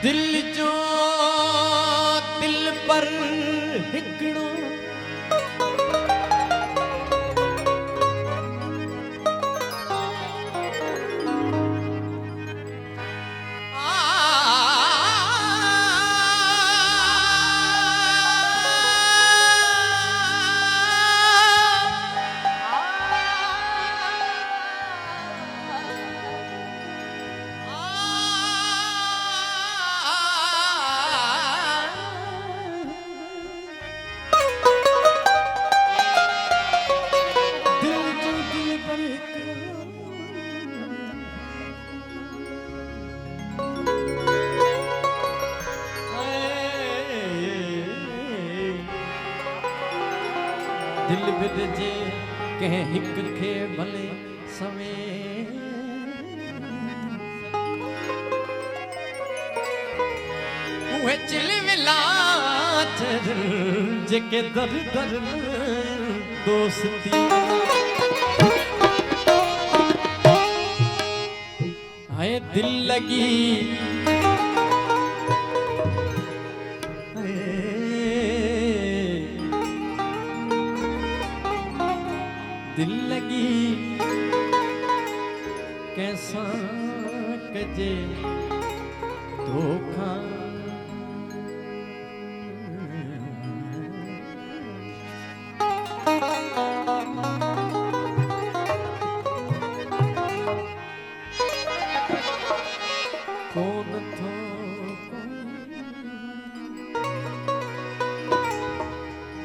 दिल जो दिल पर हिकड़ो दिल बिरजे कह हिक खे भले सवे उहे चिली विलाच जेके दर दर दोस्ती हाय दिल लगी दिल लगी कैसा कजे धोखा कौन थो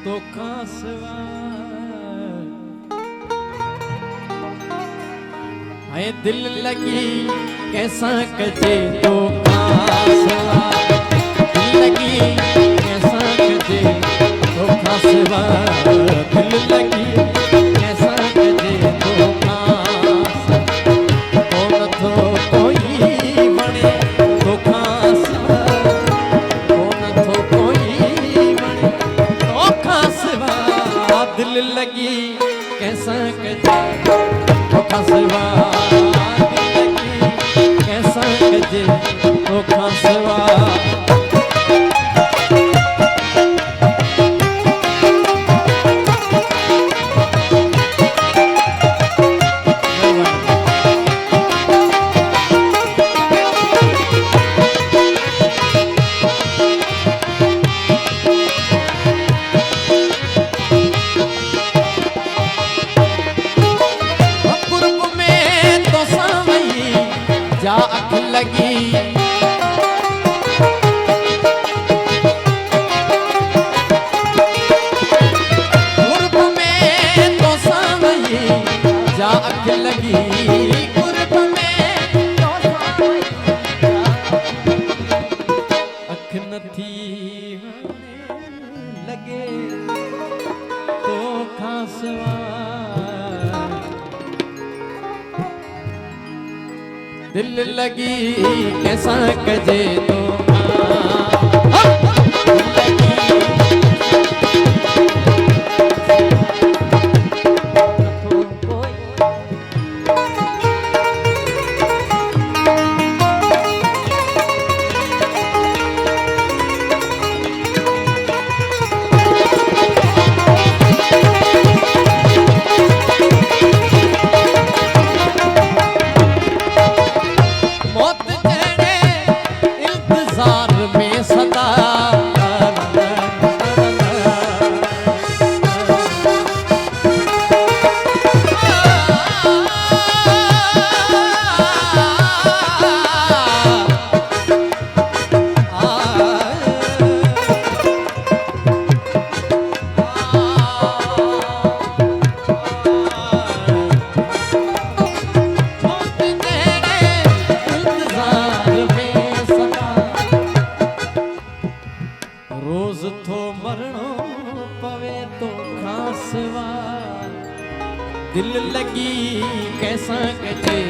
धोखा सिवा हाय दिल लगी कैसा कजे धोखा सिवा दिल लगी कैसा कजे धोखा सिवा दिल लगी कैसा कजे धोखा कौन थो कोई बने धोखा सिवा कौन थो कोई बने धोखा सिवा दिल लगी कैसा कजे धोखा सिवा धोखा सिवा कुर्ब में तो सावई जा अख लगी अख लगी कुर्ब में तो अख नथी लगे तो खासवा दिल लगी कैसा कजे तो रोज थो मरणो पवे तो खासवा दिल लगी कैसा कजे